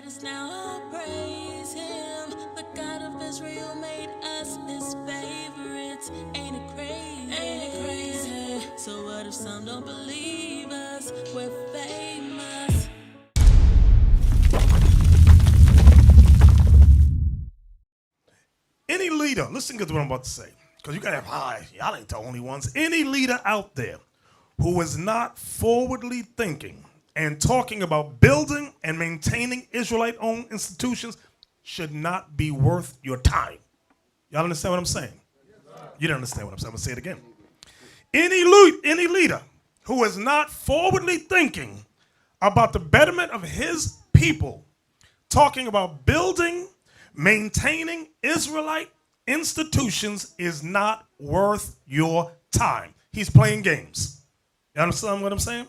Yes, now I praise him. The God of Israel made us his favorites. Ain't it crazy? Ain't it crazy? So what if some don't believe us? We're famous. Any leader, listen to what I'm about to say, because you gotta have y'all ain't the only ones. Any leader out there who is not forwardly thinking and talking about building and maintaining Israelite-owned institutions should not be worth your time. Y'all understand what I'm saying? You don't understand what I'm saying. I'm gonna say it again. Any leader who is not forwardly thinking about the betterment of his people, talking about building, maintaining Israelite institutions is not worth your time. He's playing games. You understand what I'm saying?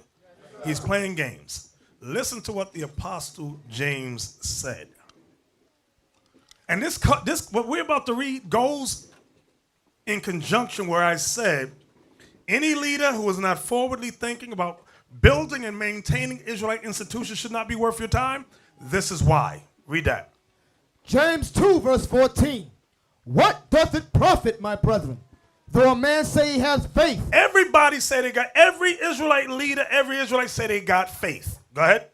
He's playing games. Listen to what the Apostle James said. And this what we're about to read goes in conjunction where I said, any leader who is not forwardly thinking about building and maintaining Israelite institutions should not be worth your time. This is why. Read that. James 2, verse 14. What doth it profit, my brethren, though a man say he has faith? Everybody say they got, every Israelite leader, every Israelite say they got faith. Go ahead.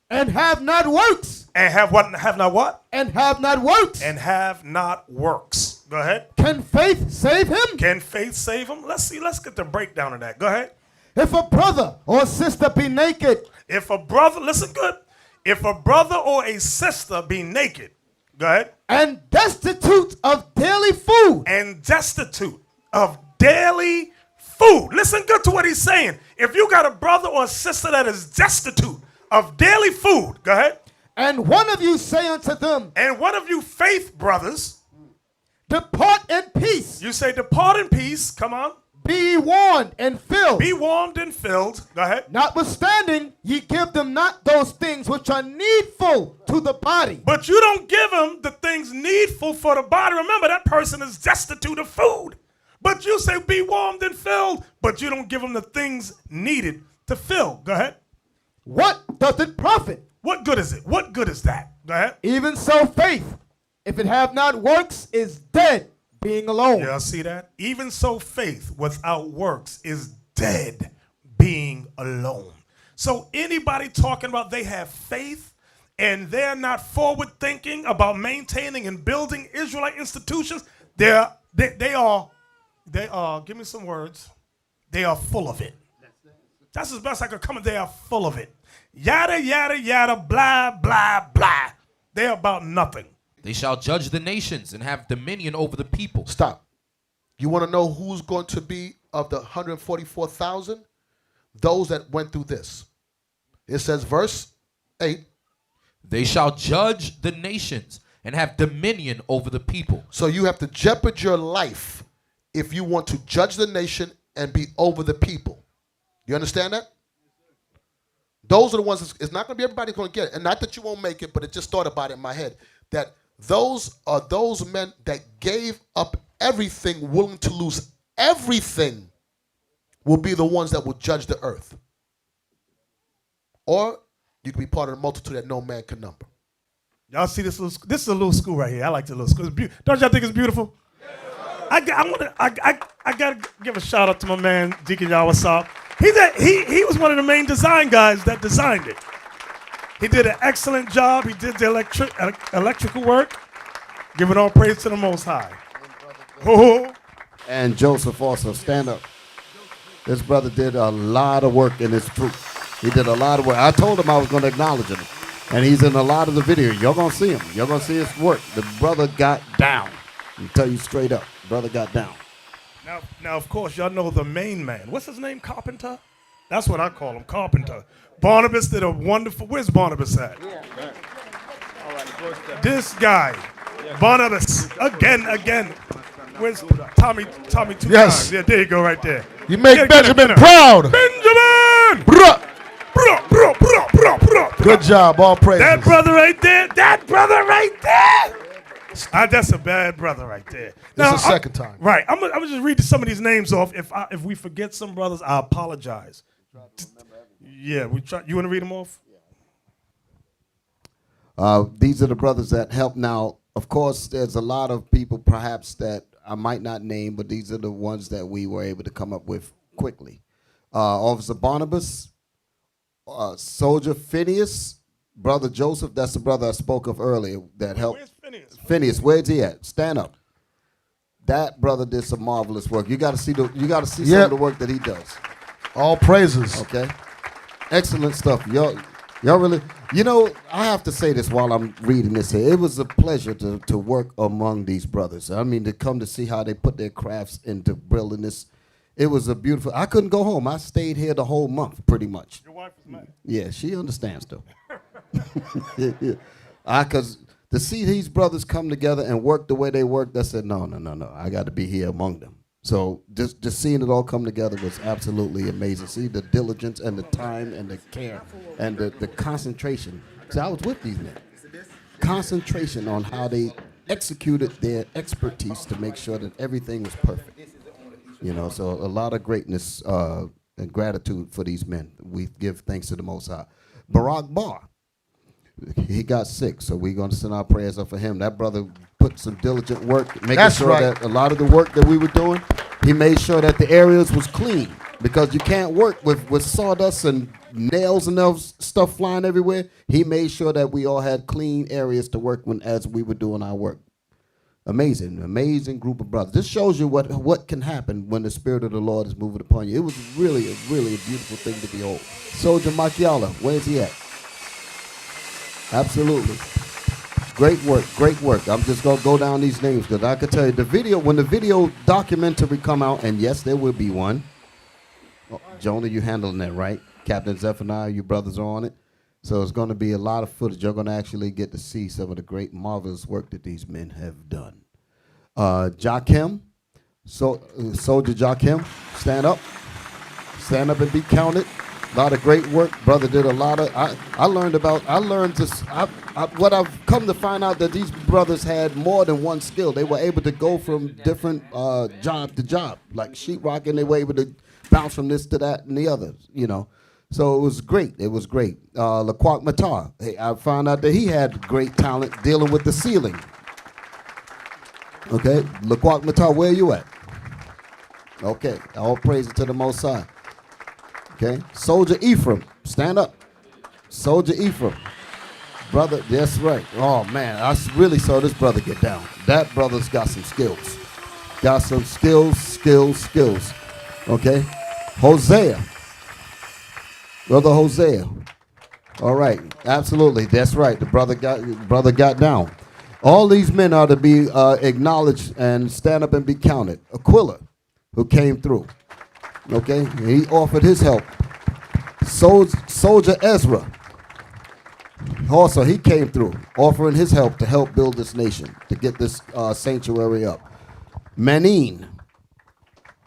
And have not works. And have what? Have not what? And have not works. And have not works. Go ahead. Can faith save him? Can faith save him? Let's see. Let's get the breakdown of that. Go ahead. If a brother or sister be naked. If a brother, listen good. If a brother or a sister be naked. Go ahead. And destitute of daily food. And destitute of daily food. Listen good to what he's saying. If you got a brother or a sister that is destitute of daily food, go ahead. And one of you say unto them. And one of you faith brothers. Depart in peace. You say depart in peace. Come on. Be warmed and filled. Be warmed and filled. Go ahead. Notwithstanding, ye give them not those things which are needful to the body. But you don't give them the things needful for the body. Remember, that person is destitute of food. But you say be warmed and filled, but you don't give them the things needed to fill. Go ahead. What doth it profit? What good is it? What good is that? Go ahead. Even so faith, if it have not works, is dead, being alone. Yeah, see that? Even so faith without works is dead, being alone. So anybody talking about they have faith and they're not forward thinking about maintaining and building Israelite institutions, they are, give me some words, they are full of it. That's as best I could come. They are full of it. Yada, yada, yada, blah, blah, blah. They're about nothing. They shall judge the nations and have dominion over the people. Stop. You want to know who's going to be of the 144,000? Those that went through this. It says, verse 8. They shall judge the nations and have dominion over the people. So you have to jeopardize your life if you want to judge the nation and be over the people. You understand that? Those are the ones, it's not going to be everybody going to get it. And not that you won't make it, but it just thought about it in my head. That those are those men that gave up everything, willing to lose everything, will be the ones that will judge the earth. Or you can be part of the multitude that no man can number. Y'all see this little? This is a little school right here. I like the little school. Don't y'all think it's beautiful? I gotta give a shout out to my man Deacon Yawasop. He was one of the main design guys that designed it. He did an excellent job. He did the electrical work. Giving all praise to the Most High. Oh. And Joseph also, stand up. This brother did a lot of work in his fruit. He did a lot of work. I told him I was going to acknowledge him. And he's in a lot of the video. You're going to see him. You're going to see his work. The brother got down. I'll tell you straight up. Brother got down. Now, of course, y'all know the main man. What's his name? Carpenter? That's what I call him, Carpenter. Barnabas did a wonderful, where's Barnabas at? Yeah. All right, this guy, yeah. Barnabas, again. Where's Tommy two times? Yeah, there you go right there. You make Benjamin proud. Benjamin! Bruh. Bruh. Good job, all praises. That brother right there. That's a bad brother right there. This is the second time. Right. I'm gonna just read some of these names off. If we forget some brothers, I apologize. Yeah, we try. You want to read them off? These are the brothers that help. Now, of course, there's a lot of people perhaps that I might not name, but these are the ones that we were able to come up with quickly. Officer Barnabas, Soldier Phineas, Brother Joseph, that's the brother I spoke of earlier that helped. Where's Phineas? Phineas, where's he at? Stand up. That brother did some marvelous work. You got to see some of the work that he does. All praises. Okay, excellent stuff. Y'all really, I have to say this while I'm reading this here. It was a pleasure to work among these brothers. I mean, to come to see how they put their crafts into building this. It was a beautiful. I couldn't go home. I stayed here the whole month, pretty much. Your wife is mad. Yeah, she understands though. Because to see these brothers come together and work the way they worked, I said, no. I got to be here among them. So just seeing it all come together was absolutely amazing. See the diligence and the time and the care and the concentration. See, I was with these men. Concentration on how they executed their expertise to make sure that everything was perfect. So a lot of greatness and gratitude for these men. We give thanks to the Most High. Barack Barr, he got sick, so we're going to send our prayers up for him. That brother put some diligent work, making sure that a lot of the work that we were doing, he made sure that the areas was clean, because you can't work with sawdust and nails and stuff flying everywhere. He made sure that we all had clean areas to work as we were doing our work. Amazing group of brothers. This shows you what can happen when the Spirit of the Lord is moving upon you. It was really a beautiful thing to behold. Soldier Makiala, where's he at? Absolutely. Great work. I'm just going to go down these names because I could tell you when the video documentary come out, and yes, there will be one. Oh, Jonah, you handling that, right? Captain Zephaniah, you brothers are on it. So it's going to be a lot of footage. You're going to actually get to see some of the great, marvelous work that these men have done. Joachim, Soldier Joachim, stand up. Stand up and be counted. A lot of great work. Brother did a lot of, what I've come to find out that these brothers had more than one skill. They were able to go from different job to job, like sheetrocking. They were able to bounce from this to that and the other, So it was great. Laquaq Matar, I found out that he had great talent dealing with the ceiling. Okay, Laquaq Matar, where are you at? Okay, all praise to the Most High. Okay, Soldier Ephraim, stand up. Soldier Ephraim, brother, that's right. Oh man, I really saw this brother get down. That brother's got some skills. Skills. Okay, Hosea. Brother Hosea. All right, absolutely. That's right. The brother got down. All these men are to be acknowledged and stand up and be counted. Aquila, who came through. Okay, he offered his help. Soldier Ezra. Also, he came through, offering his help to help build this nation, to get this sanctuary up. Manin.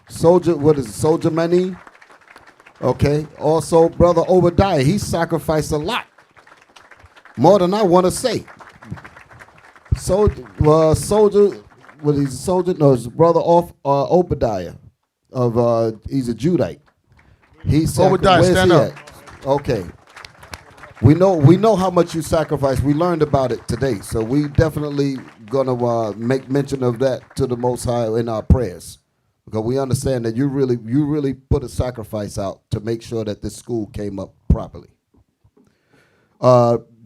Soldier Manin? Okay, also Brother Obadiah, he sacrificed a lot. More than I want to say. Soldier, what is soldier? No, it's Brother Obadiah. He's a Judite. Obadiah, stand up. Okay. We know how much you sacrifice. We learned about it today, so we definitely gonna make mention of that to the Most High in our prayers, because we understand that you really put a sacrifice out to make sure that this school came up properly.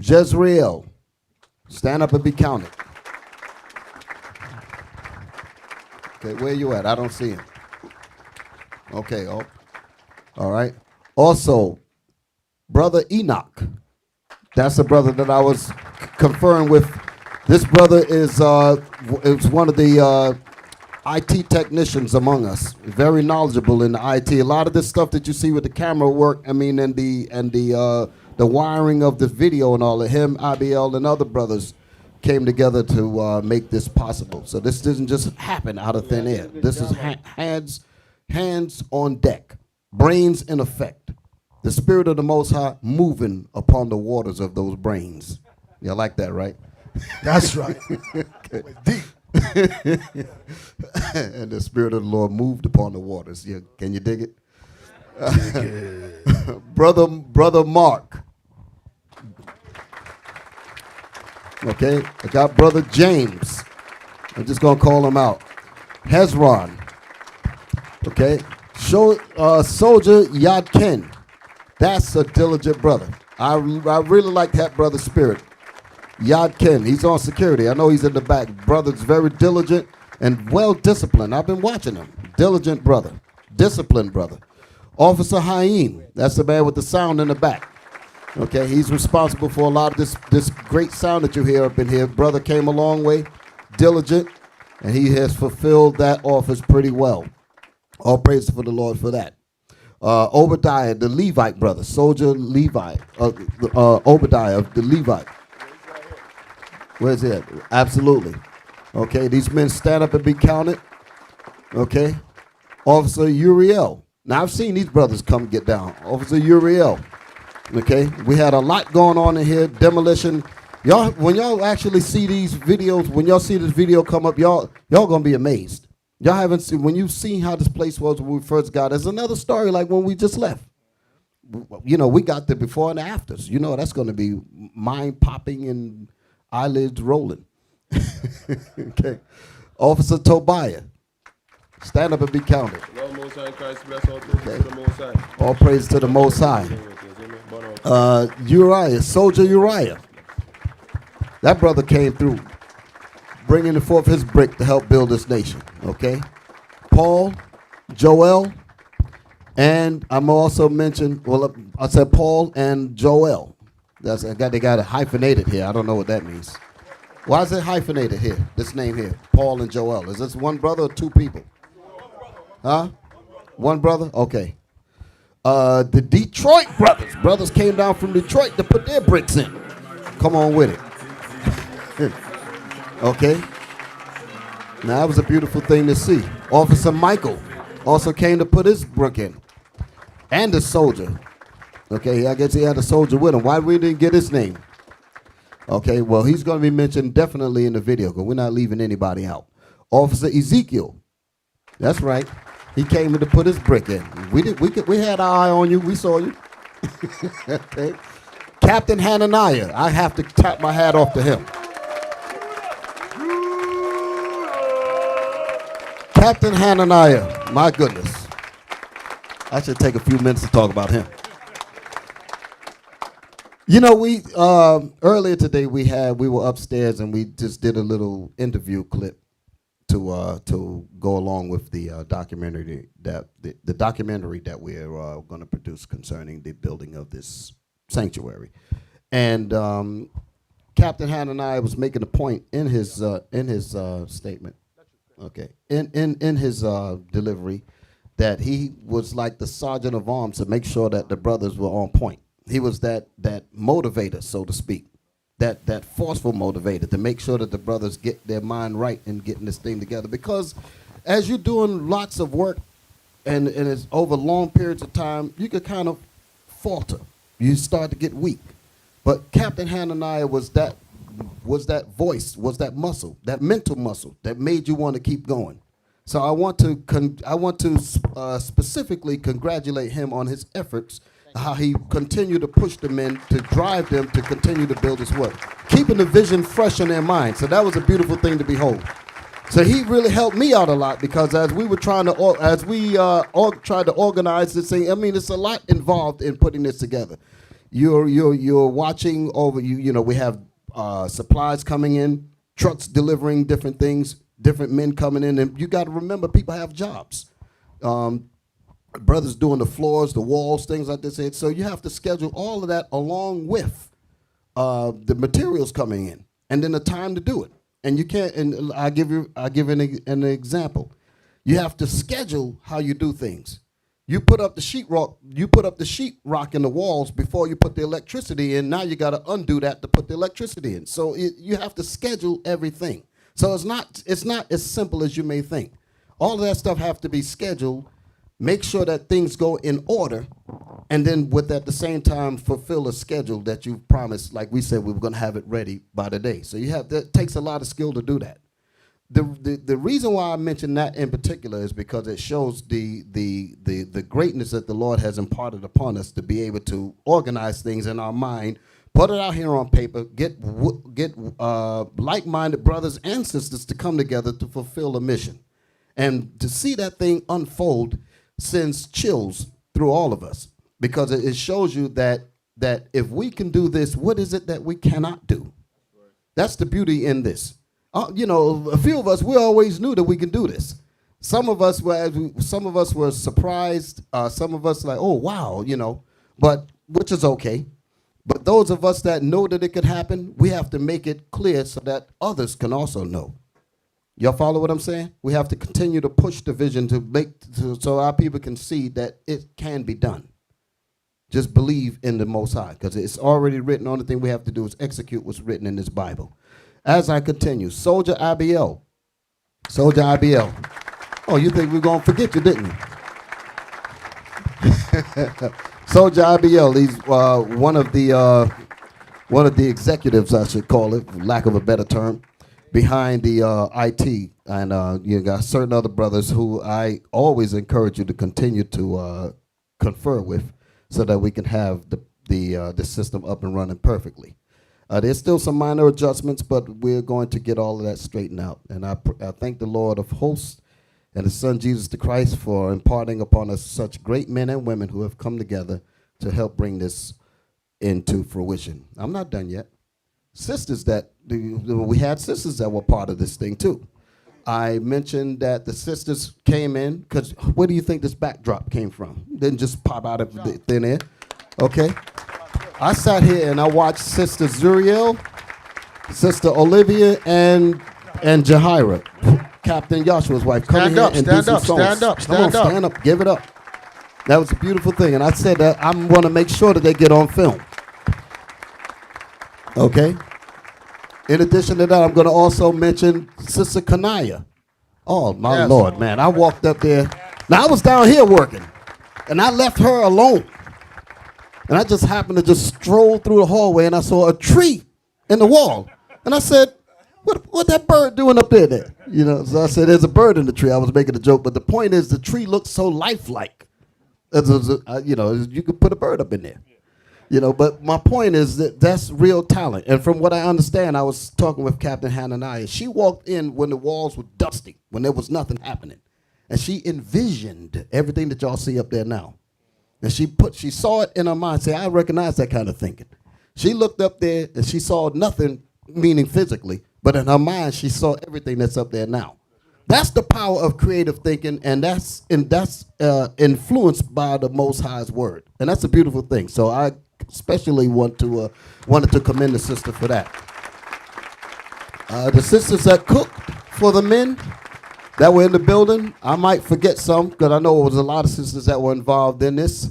Jezreel, stand up and be counted. Okay, where you at? I don't see him. Okay, all right. Also, Brother Enoch. That's the brother that I was conferring with. This brother is one of the IT technicians among us. Very knowledgeable in the IT. A lot of this stuff that you see with the camera work, and the wiring of the video and all of him, IBL, and other brothers came together to make this possible. So this doesn't just happen out of thin air. This is hands on deck, brains in effect. The Spirit of the Most High moving upon the waters of those brains. You like that, right? That's right. Deep. And the Spirit of the Lord moved upon the waters. Can you dig it? Brother Mark. Okay, I got Brother James. I'm just going to call him out. Hezron. Okay, Soldier Yadkin. That's a diligent brother. I really like that brother's spirit. Yadkin, he's on security. I know he's in the back. Brother's very diligent and well disciplined. I've been watching him. Diligent brother. Disciplined brother. Officer Haim, that's the man with the sound in the back. Okay, he's responsible for a lot of this great sound that you hear up in here. Brother came a long way, diligent, and he has fulfilled that office pretty well. All praise for the Lord for that. Obadiah, the Levite brother, soldier Levite, Obadiah of the Levite. Where's he at? Absolutely. Okay, these men stand up and be counted. Okay. Officer Uriel. Now, I've seen these brothers come get down. Officer Uriel. Okay, we had a lot going on in here. Demolition. Y'all, when y'all actually see these videos, when y'all see this video come up, y'all gonna be amazed. Y'all haven't seen, when you see how this place was when we first got, there's another story like when we just left. You know, we got the before and afters. You know, that's gonna be mind popping and eyelids rolling. Okay. Officer Tobiah. Stand up and be counted. Okay. All praise to the Most High. Uriah, Soldier Uriah. That brother came through, bringing forth his brick to help build this nation. Okay. Paul, Joel, and I'm also mentioned. Well, I said Paul and Joel. They got it hyphenated here. I don't know what that means. Why is it hyphenated here? This name here, Paul and Joel. Is this one brother or two people? Huh? One brother? Okay. The Detroit brothers. Brothers came down from Detroit to put their bricks in. Come on with it. Okay. Now, that was a beautiful thing to see. Officer Michael also came to put his brick in. And a soldier. Okay, I guess he had a soldier with him. Why we didn't get his name? Okay, well, he's going to be mentioned definitely in the video because we're not leaving anybody out. Officer Ezekiel. That's right. He came in to put his brick in. We had our eye on you. We saw you. Okay. Captain Hananiah. I have to tap my hat off to him. Captain Hananiah. My goodness. I should take a few minutes to talk about him. You know, we earlier today we were upstairs and we just did a little interview clip to go along with the documentary that we're going to produce concerning the building of this sanctuary. And Captain Hananiah was making a point in his statement, okay, in his delivery, that he was like the sergeant of arms to make sure that the brothers were on point. He was that motivator, so to speak, that forceful motivator to make sure that the brothers get their mind right in getting this thing together. Because as you're doing lots of work and it's over long periods of time, you could kind of falter. You start to get weak. But Captain Hananiah was that voice, was that muscle, that mental muscle that made you want to keep going. So I want to specifically congratulate him on his efforts, how he continued to push the men, to drive them to continue to build his work, keeping the vision fresh in their mind. So that was a beautiful thing to behold. So he really helped me out a lot, because as we were trying to tried to organize this thing, I mean, it's a lot involved in putting this together. You're watching over. You know, we have supplies coming in, trucks delivering different things, different men coming in, and you got to remember, people have jobs. Brothers doing the floors, the walls, things like this. So you have to schedule all of that along with the materials coming in, and then the time to do it. And you can't. And I give an example. You have to schedule how you do things. You put up the sheetrock. You put up the sheetrock in the walls before you put the electricity in. Now you got to undo that to put the electricity in. So you have to schedule everything. So it's not as simple as you may think. All of that stuff have to be scheduled. Make sure that things go in order, and then at the same time fulfill a schedule that you've promised. Like we said, we were going to have it ready by the day. So that takes a lot of skill to do that. The reason why I mention that in particular is because it shows the greatness that the Lord has imparted upon us to be able to organize things in our mind, Put it out here on paper. Get like-minded brothers and sisters to come together to fulfill a mission. And to see that thing unfold sends chills through all of us, because it shows you that if we can do this, what is it that we cannot do? That's the beauty in this. A few of us, we always knew that we can do this. Some of us were surprised. Some of us like, oh wow, but which is okay. But those of us that know that it could happen, we have to make it clear so that others can also know. Y'all follow what I'm saying? We have to continue to push the vision so our people can see that it can be done. Just believe in the Most High, because it's already written. The only thing we have to do is execute what's written in this Bible. As I continue, Soldier IBL. Soldier IBL. Oh, you think we're going to forget you, didn't you? Soldier IBL, he's one of the executives, I should call it, for lack of a better term, behind the IT. And you got certain other brothers who I always encourage you to continue to confer with, so that we can have the system up and running perfectly. There's still some minor adjustments, but we're going to get all of that straightened out. And I thank the Lord of hosts and his son Jesus the Christ for imparting upon us such great men and women who have come together to help bring this into fruition. I'm not done yet. We had sisters that were part of this thing too. I mentioned that the sisters came in, because where do you think this backdrop came from? It didn't just pop out of the thin air. Okay. I sat here and I watched Sister Zuriel, Sister Olivia, and Jahira, Captain Joshua's wife. Stand up, stand up. Give it up. That was a beautiful thing. And I said that I'm going to make sure that they get on film. Okay. In addition to that, I'm going to also mention Sister Kanaya. Oh, my Lord, man. I walked up there. Now, I was down here working, and I left her alone. And I just happened to just stroll through the hallway, and I saw a tree in the wall. And I said, what that bird doing up there? So I said, there's a bird in the tree. I was making a joke, but the point is the tree looks so lifelike. You could put a bird up in there. But my point is that's real talent. And from what I understand, I was talking with Captain Hananiah. She walked in when the walls were dusty, when there was nothing happening. And she envisioned everything that y'all see up there now. And she saw it in her mind, say, I recognize that kind of thinking. She looked up there and she saw nothing, meaning physically, but in her mind, she saw everything that's up there now. That's the power of creative thinking, and that's influenced by the Most High's word. And that's a beautiful thing. So I especially wanted to commend the sister for that. The sisters that cooked for the men that were in the building, I might forget some, because I know it was a lot of sisters that were involved in this.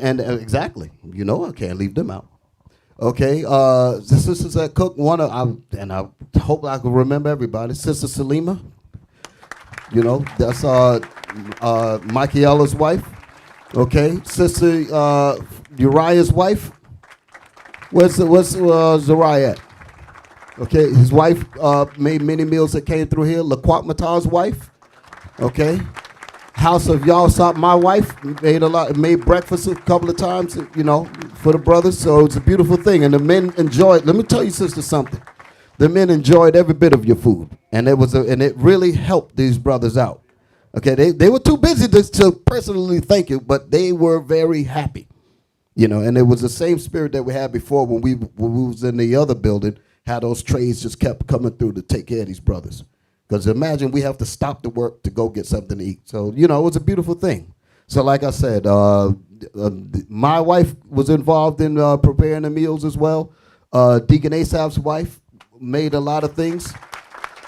And exactly, I can't leave them out. Okay, the sisters that cooked, and I hope I can remember everybody. Sister Salima, that's Michaela's wife. Okay, Sister Uriah's wife. Where's Zariah at? Okay, his wife made many meals that came through here. Laquat Matar's wife. Okay, House of Yalsop, my wife, made breakfast a couple of times, for the brothers. So it's a beautiful thing, and the men enjoyed. Let me tell you, sister, something. The men enjoyed every bit of your food, and it really helped these brothers out. Okay, they were too busy to personally thank you, but they were very happy, And it was the same spirit that we had before when we was in the other building. How those trays just kept coming through to take care of these brothers. Because imagine we have to stop the work to go get something to eat. So, it was a beautiful thing. So like I said, my wife was involved in preparing the meals as well. Deacon Asaph's wife made a lot of things.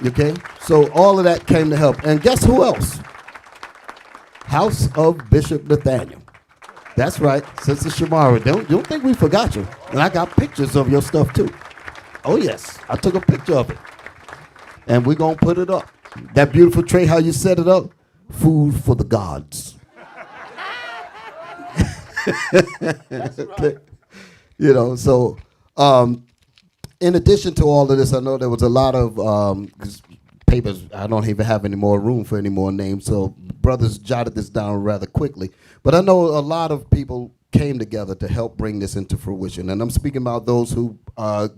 Okay? So all of that came to help. And guess who else? House of Bishop Nathaniel. That's right, Sister Shamara. Don't think we forgot you. And I got pictures of your stuff too. Oh, yes. I took a picture of it. And we're going to put it up. That beautiful tray, how you set it up, food for the gods. Okay. So in addition to all of this, I know there was a lot of papers. I don't even have any more room for any more names. So brothers jotted this down rather quickly. But I know a lot of people came together to help bring this into fruition. And I'm speaking about those who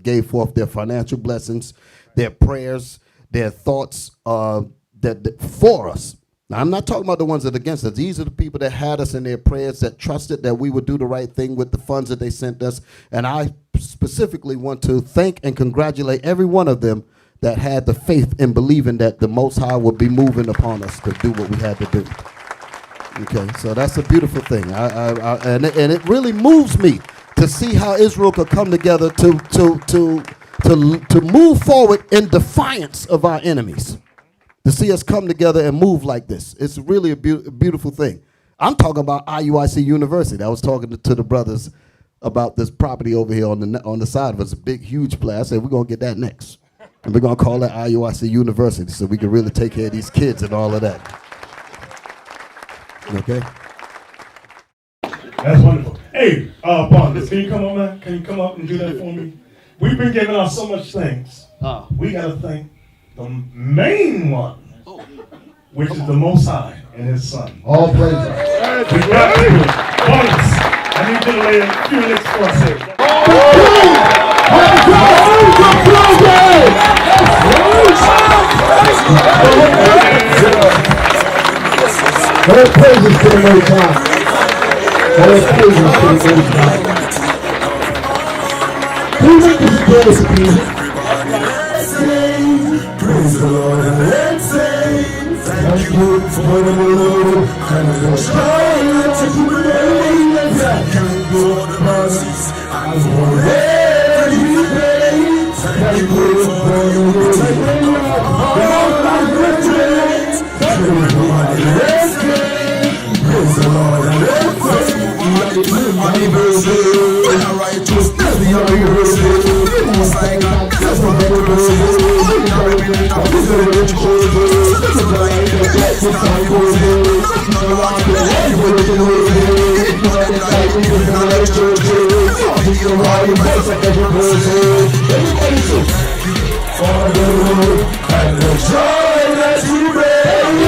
gave forth their financial blessings, their prayers, their thoughts that for us. Now, I'm not talking about the ones that are against us. These are the people that had us in their prayers, that trusted that we would do the right thing with the funds that they sent us. And I specifically want to thank and congratulate every one of them that had the faith in believing that the Most High would be moving upon us to do what we had to do. Okay, so that's a beautiful thing. And it really moves me to see how Israel could come together to move forward in defiance of our enemies. To see us come together and move like this. It's really a beautiful thing. I'm talking about IUIC University. I was talking to the brothers about this property over here on the side of us, a big, huge place. I said, we're going to get that next. And we're going to call that IUIC University so we can really take care of these kids and all of that. Okay? That's wonderful. Hey, Barnabas, can you come up, man? Can you come up and do that for me? We've been giving out so much thanks. We got to thank the main one, which is the Most High and His Son. All praise. We got to do it. Barnabas, I need you to lay a few licks for us here. All praises to the Most High. All praises to the Most High. Who make this glorious music? Praise the Lord and let's sing. Thank you for the Lord and the strength that you bring. Thank you for the mercies and for every day. Thank you for the Lord and let's sing. Praise the Lord and let's sing. Happy birthday, when I write to happy birthday, most I got, that's what I do. And the joy that you bring,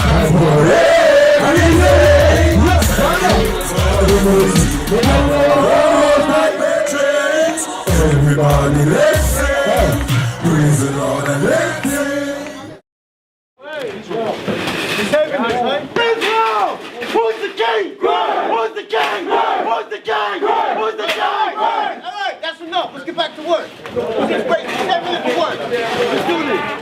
and for everything, everybody let's sing, praise the Lord and let's sing. He's having this, right? Praise the Lord! Who's the king? Who's the king? Who's the king? Who's the king? All right, that's enough. Let's get back to work. Let's get 7 minutes to work. Let's do this.